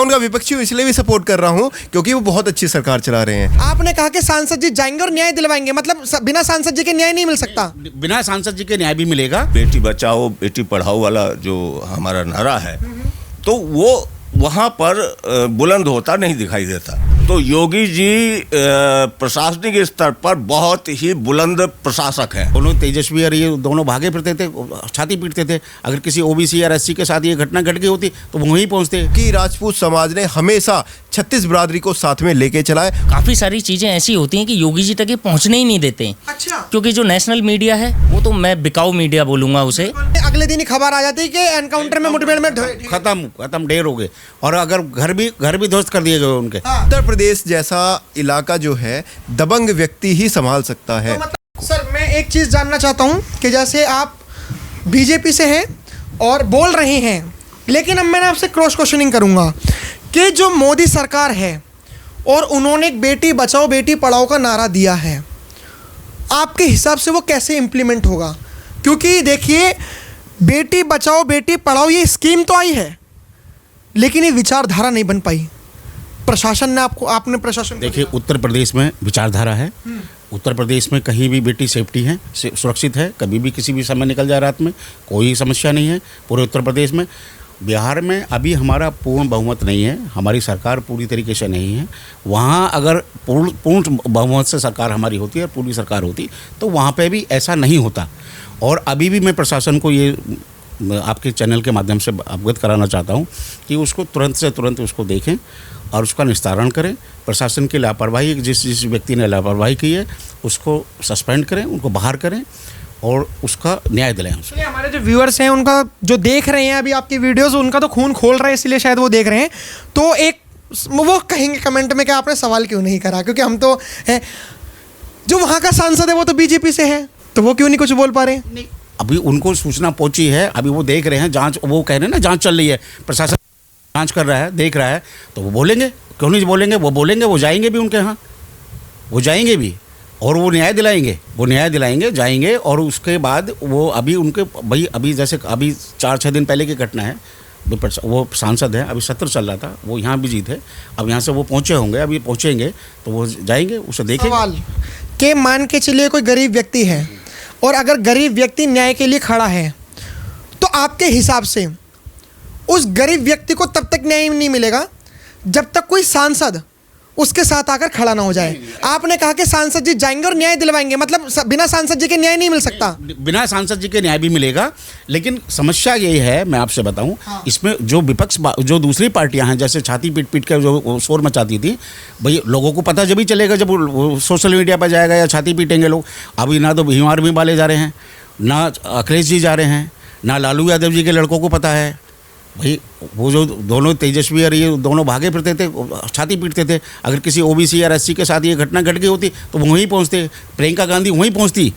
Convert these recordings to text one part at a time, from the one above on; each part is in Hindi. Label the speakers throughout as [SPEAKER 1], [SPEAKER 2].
[SPEAKER 1] उनका विपक्षी हूँ इसलिए भी सपोर्ट कर रहा हूँ क्योंकि वो बहुत अच्छी सरकार चला रहे हैं।
[SPEAKER 2] आपने कहा कि सांसद जी जाएंगे और न्याय दिलवाएंगे, मतलब बिना सांसद जी के न्याय नहीं मिल सकता?
[SPEAKER 3] बिना सांसद जी के न्याय भी मिलेगा।
[SPEAKER 4] बेटी बचाओ बेटी पढ़ाओ वाला जो हमारा नारा है तो वो वहाँ पर बुलंद होता नहीं दिखाई देता। तो योगी जी प्रशासनिक स्तर पर बहुत ही बुलंद प्रशासक हैं।
[SPEAKER 3] दोनों तेजस्वी और ये दोनों भागे फिरते थे, छाती पीटते थे। अगर किसी ओबीसी या एससी के साथ ये घटना घट गई होती तो वो वहीं पहुंचते।
[SPEAKER 1] कि राजपूत समाज ने हमेशा 36 बिरादरी को साथ में लेके चला है।
[SPEAKER 5] काफ़ी सारी चीज़ें ऐसी होती हैं कि योगी जी तक ये पहुंचने ही नहीं देते।
[SPEAKER 2] अच्छा।
[SPEAKER 5] क्योंकि जो नेशनल मीडिया है वो तो मैं बिकाऊ मीडिया बोलूँगा उसे।
[SPEAKER 2] अगले दिन ही खबर आ जाती है कि एनकाउंटर में मुठभेड़ में
[SPEAKER 3] खत्म ढेर हो गए। और अगर घर भी ध्वस्त कर दिए गए उनके।
[SPEAKER 1] उत्तर प्रदेश जैसा इलाका जो है दबंग व्यक्ति ही संभाल सकता है।
[SPEAKER 2] तो मतलब सर मैं एक चीज़ जानना चाहता हूँ कि जैसे आप बीजेपी से हैं और बोल रहे हैं, लेकिन अब मैं आपसे क्रॉस क्वेश्चनिंग करूँगा कि जो मोदी सरकार है और उन्होंने एक बेटी बचाओ बेटी पढ़ाओ का नारा दिया है, आपके हिसाब से वो कैसे इम्प्लीमेंट होगा? क्योंकि देखिए बेटी बचाओ बेटी पढ़ाओ ये स्कीम तो आई है लेकिन ये विचारधारा नहीं बन पाई। प्रशासन ने आपने प्रशासन
[SPEAKER 3] देखिए उत्तर प्रदेश में विचारधारा है। उत्तर प्रदेश में कहीं भी बेटी सेफ्टी है, सुरक्षित है, कभी भी किसी भी समय निकल जाए रात में, कोई समस्या नहीं है पूरे उत्तर प्रदेश में। बिहार में अभी हमारा पूर्ण बहुमत नहीं है, हमारी सरकार पूरी तरीके से नहीं है। वहाँ अगर पूर्ण बहुमत से सरकार हमारी होती है, पूरी सरकार होती तो वहाँ पे भी ऐसा नहीं होता। और अभी भी मैं प्रशासन को ये आपके चैनल के माध्यम से अवगत कराना चाहता हूँ कि उसको तुरंत से तुरंत उसको देखें और उसका निस्तारण करें। प्रशासन की लापरवाही, जिस व्यक्ति ने लापरवाही की है उसको सस्पेंड करें, उनको बाहर करें और उसका न्याय दिलाएं।
[SPEAKER 2] इसलिए हमारे जो व्यूअर्स हैं उनका जो देख रहे हैं अभी आपकी वीडियोस, उनका तो खून खोल रहा है, इसलिए शायद वो देख रहे हैं। तो एक वो कहेंगे कमेंट में कि आपने सवाल क्यों नहीं करा, क्योंकि हम तो हैं जो वहाँ का सांसद है वो तो बीजेपी से है, तो वो क्यों नहीं कुछ बोल पा रहे हैं?
[SPEAKER 3] अभी उनको सूचना पहुंची है, अभी वो देख रहे हैं, जांच, वो कह रहे हैं ना जांच चल रही है, प्रशासन जांच कर रहा है, देख रहा है, तो वो बोलेंगे, क्यों नहीं बोलेंगे? वो बोलेंगे, वो जाएंगे भी उनके यहाँ, वो जाएंगे भी और वो न्याय दिलाएंगे, जाएंगे। और उसके बाद वो अभी उनके भाई अभी जैसे अभी 4-6 दिन पहले की घटना है, वो सांसद है, अभी सत्र चल रहा था, वो यहाँ भी जीत है, अब यहाँ से वो पहुँचे होंगे, अभी पहुँचेंगे तो वो जाएंगे, उसे देखेंगे।
[SPEAKER 2] सवाल के मान के चलिए कोई गरीब व्यक्ति है और अगर गरीब व्यक्ति न्याय के लिए खड़ा है तो आपके हिसाब से उस गरीब व्यक्ति को तब तक न्याय नहीं मिलेगा जब तक कोई सांसद उसके साथ आकर खड़ा ना हो जाए। आपने कहा कि सांसद जी जाएंगे और न्याय दिलवाएंगे, मतलब बिना सांसद जी के न्याय नहीं मिल सकता?
[SPEAKER 3] बिना सांसद जी के न्याय भी मिलेगा, लेकिन समस्या यही है, मैं आपसे बताऊं, इसमें जो विपक्ष, जो दूसरी पार्टियां हैं, जैसे छाती पीट पीट कर जो शोर मचाती थी, भाई लोगों को पता जब ही चलेगा जब सोशल मीडिया पर जाएगा या छाती पीटेंगे लोग। अभी ना तो भीम आर्मी वाले जा रहे हैं, ना अखिलेश जी जा रहे हैं, ना लालू यादव जी के लड़कों को पता है। भाई वो जो दोनों तेजस्वी और ये दोनों भागे फिरते थे, छाती पीटते थे। अगर किसी ओबीसी या एससी के साथ ये घटना घट गई होती तो वो वहीं पहुंचते, प्रियंका गांधी वहीं पहुंचती।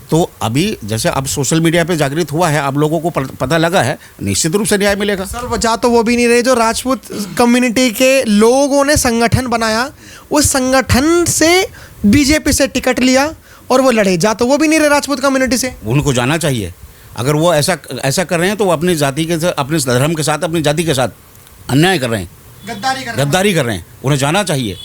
[SPEAKER 3] तो अभी जैसे अब सोशल मीडिया पे जागृत हुआ है, अब लोगों को पता लगा है, निश्चित रूप से न्याय मिलेगा।
[SPEAKER 2] सर वजह तो वो भी नहीं रहे, जो राजपूत कम्युनिटी के लोगों ने संगठन बनाया, उस संगठन से बीजेपी से टिकट लिया और वो लड़े, जा तो वो भी नहीं रहे राजपूत कम्युनिटी से।
[SPEAKER 3] उनको जाना चाहिए। अगर वो ऐसा कर रहे हैं तो वो अपनी जाति के साथ, अपने धर्म के साथ, अपनी जाति के साथ अन्याय कर रहे हैं, गद्दारी कर रहे हैं। उन्हें जाना चाहिए।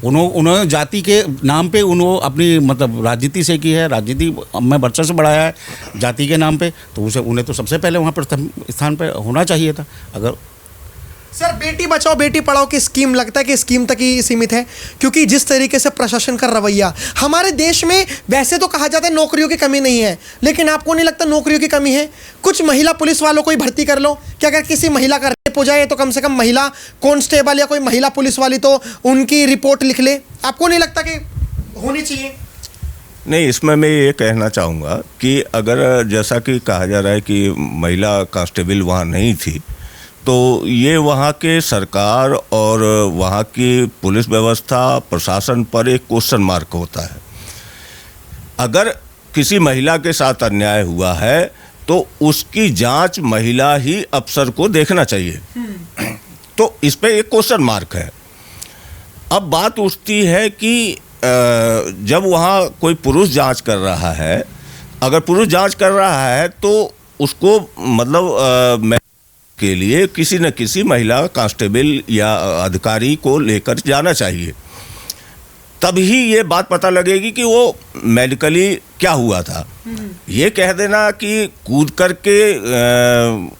[SPEAKER 3] उन्होंने जाति के नाम पे उन्होंने अपनी मतलब राजनीति से की है, राजनीति में वर्चस्व बढ़ाया है जाति के नाम पे, तो उन्हें तो सबसे पहले वहाँ पर स्थान पर होना चाहिए था। अगर
[SPEAKER 2] सर बेटी बचाओ बेटी पढ़ाओ की स्कीम लगता है कि स्कीम तक ही सीमित है, क्योंकि जिस तरीके से प्रशासन का रवैया हमारे देश में, वैसे तो कहा जाता है नौकरियों की कमी नहीं है, लेकिन आपको नहीं लगता नौकरियों की कमी है? कुछ महिला पुलिस वालों को ही भर्ती कर लो कि अगर किसी महिला का रेप हो जाए तो कम से कम महिला कांस्टेबल या कोई महिला पुलिस वाली तो उनकी रिपोर्ट लिख ले। आपको नहीं लगता कि होनी चाहिए?
[SPEAKER 4] नहीं, इसमें मैं ये कहना चाहूँगा कि अगर जैसा कि कहा जा रहा है कि महिला कांस्टेबल वहाँ नहीं थी, तो ये वहाँ के सरकार और वहाँ की पुलिस व्यवस्था, प्रशासन पर एक क्वेश्चन मार्क होता है। अगर किसी महिला के साथ अन्याय हुआ है तो उसकी जांच महिला ही अफसर को देखना चाहिए। तो इस पे एक क्वेश्चन मार्क है। अब बात उठती है कि जब वहाँ कोई पुरुष जांच कर रहा है, अगर पुरुष जांच कर रहा है तो उसको मतलब के लिए किसी न किसी महिला कांस्टेबल या अधिकारी को लेकर जाना चाहिए। तभी ये बात पता लगेगी कि वो मेडिकली क्या हुआ था। ये कह देना कि कूद करके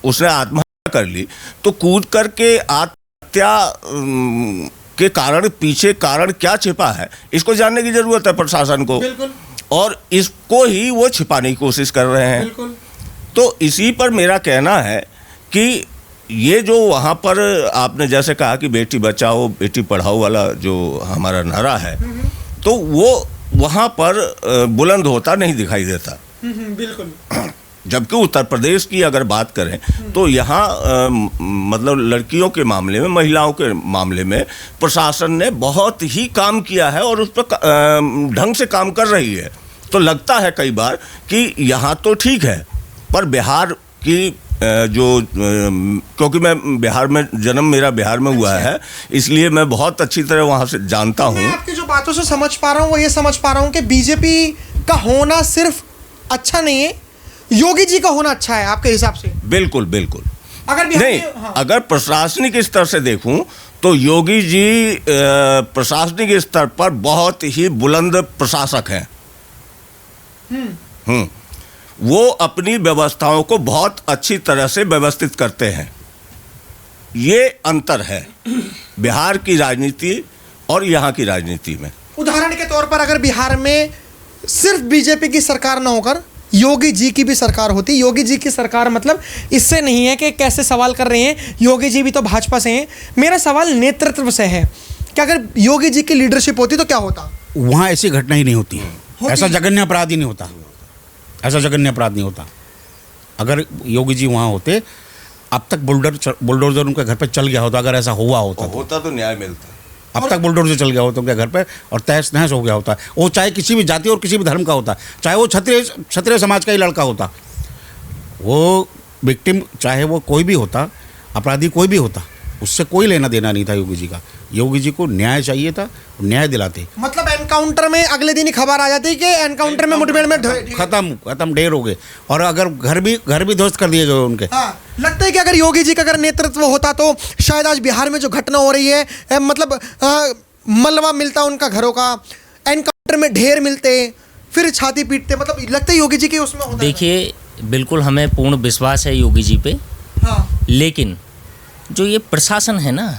[SPEAKER 4] उसने आत्महत्या कर ली, तो कूद करके आत्महत्या के कारण पीछे कारण क्या छिपा है, इसको जानने की जरूरत है प्रशासन को।
[SPEAKER 2] बिल्कुल।
[SPEAKER 4] और इसको ही वो छिपाने की कोशिश कर रहे हैं।
[SPEAKER 2] बिल्कुल।
[SPEAKER 4] तो इसी पर मेरा कहना है कि ये जो वहाँ पर आपने जैसे कहा कि बेटी बचाओ बेटी पढ़ाओ वाला जो हमारा नारा है, तो वो वहाँ पर बुलंद होता नहीं दिखाई देता।
[SPEAKER 2] बिल्कुल।
[SPEAKER 4] जबकि उत्तर प्रदेश की अगर बात करें तो यहाँ मतलब लड़कियों के मामले में, महिलाओं के मामले में प्रशासन ने बहुत ही काम किया है और उस पर ढंग से काम कर रही है। तो लगता है कई बार कि यहाँ तो ठीक है, पर बिहार की जो क्योंकि मैं बिहार में मेरा बिहार में हुआ है, इसलिए मैं बहुत अच्छी तरह वहाँ से जानता हूँ।
[SPEAKER 2] मैं आपकी जो बातों से समझ पा रहा हूँ वो ये समझ पा रहा हूँ कि बीजेपी का होना सिर्फ अच्छा नहीं है, योगी जी का होना अच्छा है आपके हिसाब से।
[SPEAKER 4] बिल्कुल बिल्कुल।
[SPEAKER 2] अगर
[SPEAKER 4] नहीं,
[SPEAKER 2] हाँ।
[SPEAKER 4] अगर प्रशासनिक स्तर से देखूं तो योगी जी प्रशासनिक स्तर पर बहुत ही बुलंद प्रशासक हैं। वो अपनी व्यवस्थाओं को बहुत अच्छी तरह से व्यवस्थित करते हैं। ये अंतर है बिहार की राजनीति और यहाँ की राजनीति में।
[SPEAKER 2] उदाहरण के तौर पर अगर बिहार में सिर्फ बीजेपी की सरकार ना होकर योगी जी की भी सरकार होती, योगी जी की सरकार मतलब इससे नहीं है कि कैसे सवाल कर रहे हैं, योगी जी भी तो भाजपा से हैं, मेरा सवाल नेतृत्व से है कि अगर योगी जी की लीडरशिप होती तो क्या होता?
[SPEAKER 3] वहाँ ऐसी घटना ही नहीं होती, ऐसा जघन्य अपराध ही नहीं होता, ऐसा जघन्य अपराध नहीं होता। अगर योगी जी वहाँ होते, अब तक बुलडोजर उनके घर पे चल गया होता। अगर ऐसा हुआ होता
[SPEAKER 4] तो न्याय मिलता।
[SPEAKER 3] अब तक बुलडोजर चल गया होता उनके घर पे और तहस नहस हो गया होता। वो चाहे किसी भी जाति और किसी भी धर्म का होता, चाहे वो क्षत्रिय समाज का ही लड़का होता, वो विक्टिम चाहे वो कोई भी होता, अपराधी कोई भी होता, उससे कोई लेना देना नहीं था योगी जी का। योगी जी को न्याय चाहिए था, न्याय दिलाते।
[SPEAKER 2] मतलब एनकाउंटर में अगले दिन ही खबर आ जाती कि एनकाउंटर में मुठभेड़ में
[SPEAKER 3] खत्म ढेर हो गए, और अगर घर भी ध्वस्त कर दिए गए उनके।
[SPEAKER 2] हाँ, लगता है कि अगर योगी जी का अगर नेतृत्व होता तो शायद आज बिहार में जो घटना हो रही है, मतलब मलबा मिलता उनका घरों का, एनकाउंटर में ढेर मिलते, फिर छाती पीटते, मतलब लगता है योगी जी के उसमें होता।
[SPEAKER 5] देखिए, बिल्कुल हमें पूर्ण विश्वास है योगी जी पे।
[SPEAKER 2] हाँ।
[SPEAKER 5] लेकिन जो ये प्रशासन है ना,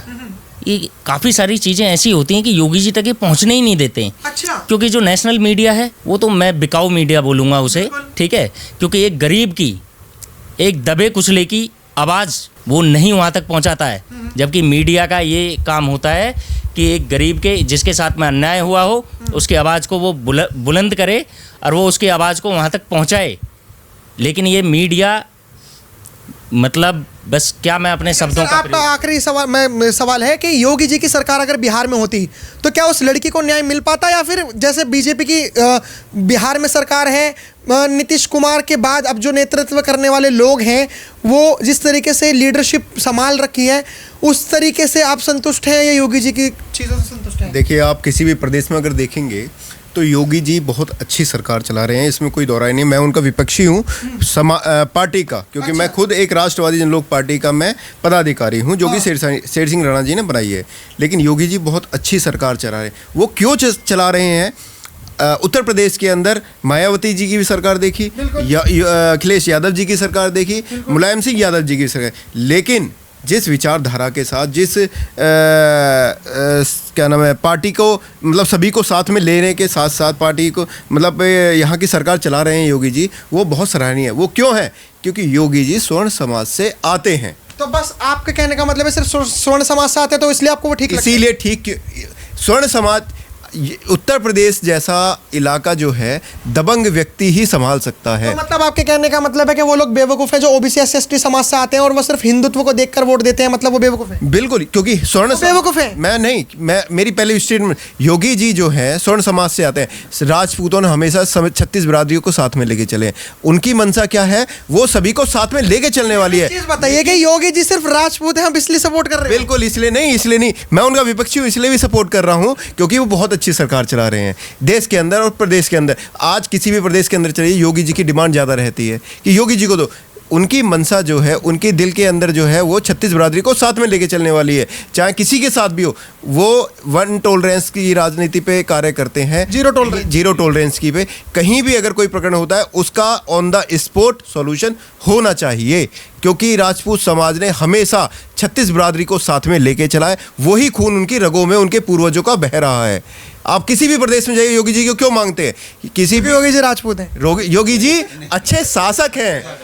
[SPEAKER 5] ये काफ़ी सारी चीज़ें ऐसी होती हैं कि योगी जी तक ये पहुंचने ही नहीं देते।
[SPEAKER 2] अच्छा।
[SPEAKER 5] क्योंकि जो नेशनल मीडिया है वो तो मैं बिकाऊ मीडिया बोलूँगा उसे, ठीक है, क्योंकि एक गरीब की, एक दबे कुचले की आवाज़ वो नहीं वहाँ तक पहुँचाता है। जबकि मीडिया का ये काम होता है कि एक गरीब के जिसके साथ में अन्याय हुआ हो उसकी आवाज़ को वो बुलंद करे और वो उसकी आवाज़ को वहाँ तक पहुँचाए। लेकिन ये मीडिया मतलब बस क्या मैं अपने शब्दों का
[SPEAKER 2] आपका आखिरी सवाल है कि योगी जी की सरकार अगर बिहार में होती तो क्या उस लड़की को न्याय मिल पाता, या फिर जैसे बीजेपी की बिहार में सरकार है, नीतीश कुमार के बाद अब जो नेतृत्व करने वाले लोग हैं वो जिस तरीके से लीडरशिप संभाल रखी है उस तरीके से आप संतुष्ट हैं या योगी जी की चीज़ों से संतुष्ट हैं?
[SPEAKER 1] देखिए, आप किसी भी प्रदेश में अगर देखेंगे तो योगी जी बहुत अच्छी सरकार चला रहे हैं, इसमें कोई दो राय नहीं। मैं उनका विपक्षी हूँ पार्टी का, क्योंकि मैं खुद एक राष्ट्रवादी जनलोक पार्टी का मैं पदाधिकारी हूँ, जो कि शेर सिंह राणा जी ने बनाई है। लेकिन योगी जी बहुत अच्छी सरकार चला रहे हैं। वो क्यों चला रहे हैं? उत्तर प्रदेश के अंदर मायावती जी की भी सरकार देखी, अखिलेश यादव जी की सरकार देखी, मुलायम सिंह यादव जी की सरकार, लेकिन जिस विचारधारा के साथ, जिस क्या नाम है, पार्टी को मतलब सभी को साथ में लेने के साथ साथ पार्टी को मतलब यहाँ की सरकार चला रहे हैं योगी जी, वो बहुत सराहनीय है। वो क्यों है? क्योंकि योगी जी स्वर्ण समाज से आते हैं।
[SPEAKER 2] तो बस आपके कहने का मतलब है सिर्फ स्वर्ण समाज से आते हैं तो इसलिए आपको वो ठीक लगता है?
[SPEAKER 1] इसीलिए ठीक, स्वर्ण समाज, उत्तर प्रदेश जैसा इलाका जो है दबंग व्यक्ति ही संभाल सकता है।
[SPEAKER 2] तो मतलब आपके कहने का मतलब है कि वो लोग बेवकूफ़ है जो ओबीसी एसटी समाज से आते हैं और वो सिर्फ हिंदुत्व को देखकर वोट देते हैं, मतलब वो बेवकूफ़ है?
[SPEAKER 1] बिल्कुल, क्योंकि स्वर्ण
[SPEAKER 2] बेवकूफ़ है।
[SPEAKER 1] मैं मेरी पहली स्टेटमेंट, योगी जी जो है स्वर्ण समाज से आते हैं। राजपूतों ने हमेशा 36 बिरादरियों को साथ में लेके चले। उनकी मंशा क्या है? वो सभी को साथ में लेके चलने वाली है।
[SPEAKER 2] चीज़ बताइए कि योगी जी सिर्फ राजपूत हैं, हम इसलिए सपोर्ट कर रहे हैं?
[SPEAKER 1] बिल्कुल इसलिए नहीं, मैं उनका विपक्षी हूँ, इसलिए भी सपोर्ट कर रहा हूँ क्योंकि वो बहुत अच्छी सरकार चला रहे हैं देश के अंदर और प्रदेश के अंदर। आज किसी भी प्रदेश के अंदर चलिए, योगी जी की डिमांड ज़्यादा रहती है कि योगी जी को दो। उनकी मनसा जो है, उनके दिल के अंदर जो है वो 36 बिरादरी को साथ में लेके चलने वाली है, चाहे किसी के साथ भी हो। वो वन टॉलरेंस की राजनीति पे कार्य करते हैं, जीरो टॉलरेंस की पे। कहीं भी अगर कोई प्रकरण होता है उसका ऑन द स्पॉट सॉल्यूशन होना चाहिए, क्योंकि राजपूत समाज ने हमेशा 36 बिरादरी को साथ में लेके चला है। वही खून उनकी रगों में उनके पूर्वजों का बह रहा है। आप किसी भी प्रदेश में जाइए, योगी जी को क्यों मांगते हैं? किसी भी
[SPEAKER 2] योगी जी राजपूत हैं।
[SPEAKER 1] योगी जी अच्छे शासक हैं,